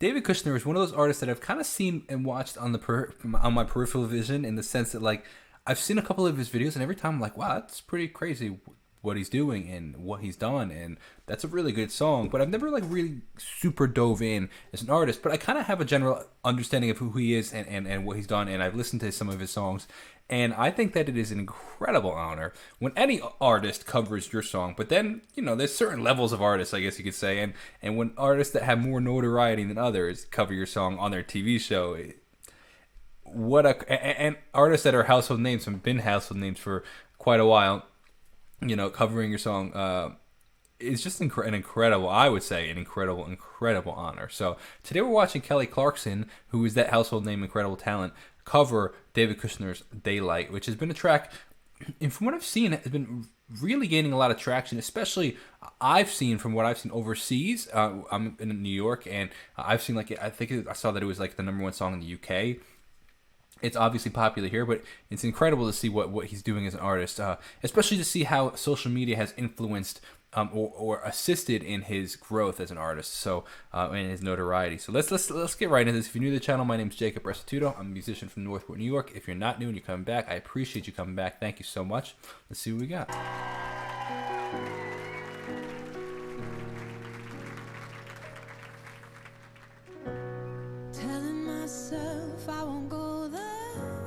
David Kushner is one of those artists that I've kind of seen and watched on on my peripheral vision, in the sense that like I've seen a couple of his videos, and every time I'm like, wow, that's pretty crazy what he's doing and what he's done, and that's a really good song. But I've never like really super dove in as an artist, but I kind of have a general understanding of who he is and what he's done, and I've listened to some of his songs, and I think that it is an incredible honor when any artist covers your song. But then, you know, there's certain levels of artists, I guess you could say, and when artists that have more notoriety than others cover your song on their TV show, and artists that are household names have been household names for quite a while, you know, covering your song is just an incredible, I would say, an incredible honor. So today we're watching Kelly Clarkson, who is that household name, incredible talent, cover David Kushner's Daylight, which has been a track, and from what I've seen, has been really gaining a lot of traction, especially from what I've seen overseas. I'm in New York, and I've seen I saw that it was like the number one song in the UK. It's obviously popular here, but it's incredible to see what he's doing as an artist, especially to see how social media has influenced or assisted in his growth as an artist, so and his notoriety. So let's get right into this. If you're new to the channel, my name's Jacob Restituto. I'm a musician from Northport, New York. If you're not new and you're coming back, I appreciate you coming back. Thank you so much. Let's see what we got. Telling myself I won't go there.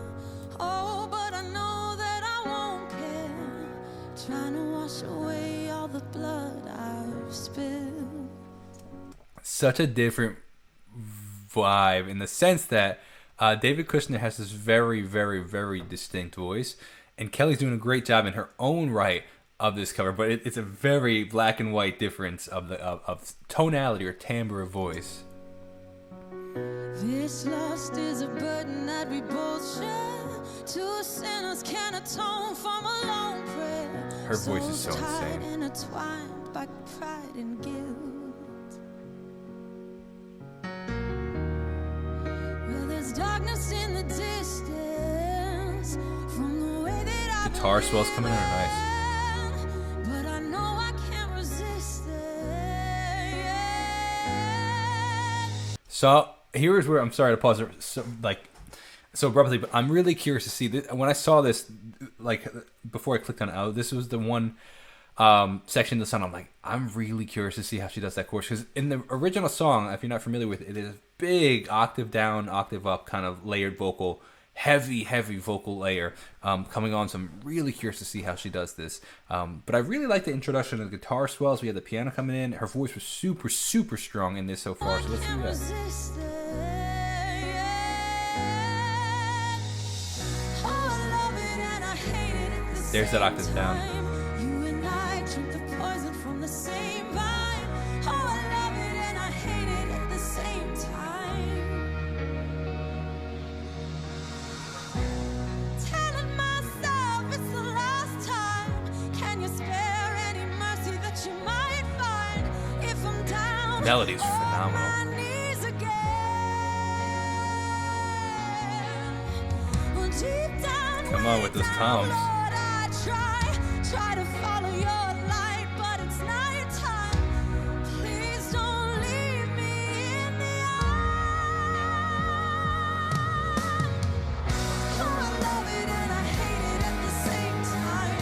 Oh, but I know that I won't care. Trying to wash away all the blood I've spilled. Such a different vibe in the sense that David Kushner has this very, very, very distinct voice, and Kelly's doing a great job in her own right of this cover, but it's a very black and white difference of tonality or timbre of voice. This lust is a burden that we both share. Two sinners can atone from a lone prayer. Her voice is so insane. Intertwined by pride and guilt. Well, there's darkness in the distance from the way that I guitar swells coming in are nice. but I know I can't resist it. So here's where I'm sorry to pause so abruptly, but I'm really curious to see this. When I saw this, like before I clicked on it, this was the one section of the song. I'm like, I'm really curious to see how she does that chorus, because in the original song, if you're not familiar with it, it is big octave down, octave up, kind of layered vocal, heavy vocal layer coming on. So I'm really curious to see how she does this. But I really like the introduction of the guitar swells. We had the piano coming in. Her voice was super strong in this so far. So let's do that. There's that octave down. You and I drink the poison from the same vine. Oh, I love it and I hate it at the same time. Telling myself it's the last time. Can you spare any mercy that you might find if I'm down? Melody's phenomenal. On my knees again. Well, deep down, Come on with those toms. Try to follow your light, but it's nighttime. Please don't leave me in the eye. Oh, I love it and I hate it at the same time.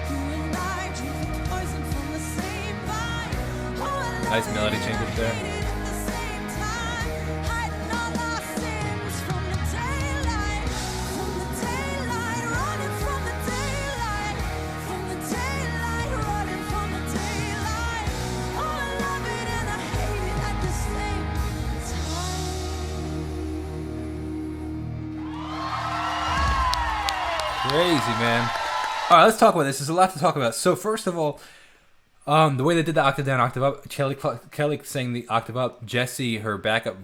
You and I drink poison from the same vine. Oh, I love Nice melody change up there. it at the same time. Hiding all our sins from the daylight, running from the daylight. From the daylight, running from the daylight. Oh, I love it and I hate it at the same time. Crazy, man. All right, let's talk about this. There's a lot to talk about. So first of all, the way they did the octave down, octave up, Kelly sang the octave up, Jesse, her backup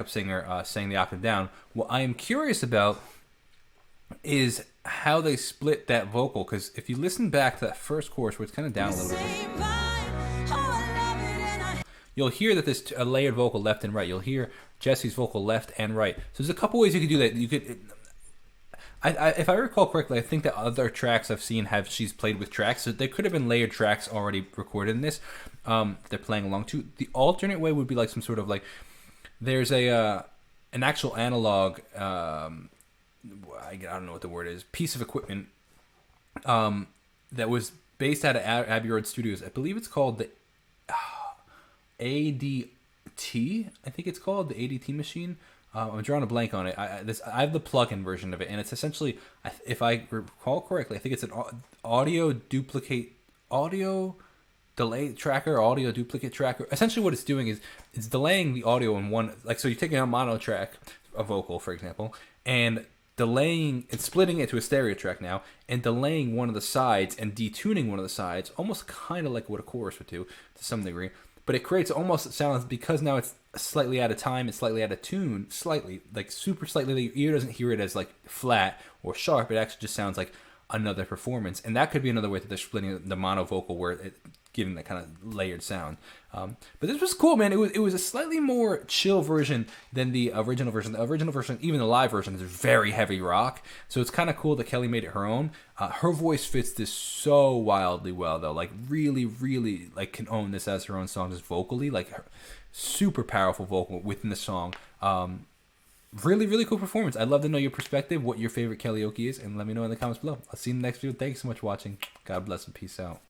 singer, sang the octave down. What I am curious about is how they split that vocal, because if you listen back to that first chorus where it's kind of down a little bit, you'll hear that there's a layered vocal left and right. You'll hear Jesse's vocal left and right. So there's a couple ways you could do that. You could, if I recall correctly, I think that other tracks I've seen she's played with tracks, so there could have been layered tracks already recorded in this. They're playing along to. The alternate way would be like some sort of like There's an actual analog. I don't know what the word is. Piece of equipment that was based out of Abbey Road Studios. I believe it's called the ADT. I think it's called the ADT machine. I'm drawing a blank on it. I have the plug-in version of it, and it's essentially, if I recall correctly, I think it's an audio delay tracker, audio duplicate tracker. Essentially, what it's doing is it's delaying the audio in one. Like, so you're taking a mono track, a vocal, for example, and delaying and splitting it to a stereo track now, and delaying one of the sides and detuning one of the sides, almost kind of like what a chorus would do to some degree. But it creates almost sounds, because now it's slightly out of time, it's slightly out of tune, slightly, like super slightly. Your ear doesn't hear it as like flat or sharp. It actually just sounds like another performance, and that could be another way that they're splitting the mono vocal, where it giving that kind of layered sound. But this was cool, man. It was a slightly more chill version than the original version. The original version, even the live version, is very heavy rock. So it's kind of cool that Kelly made it her own. Her voice fits this so wildly well, though. Like, really, really, like, can own this as her own song, just vocally. Like, super powerful vocal within the song. Really, really cool performance. I'd love to know your perspective, what your favorite Kellyoke is, and let me know in the comments below. I'll see you in the next video. Thanks so much for watching. God bless and peace out.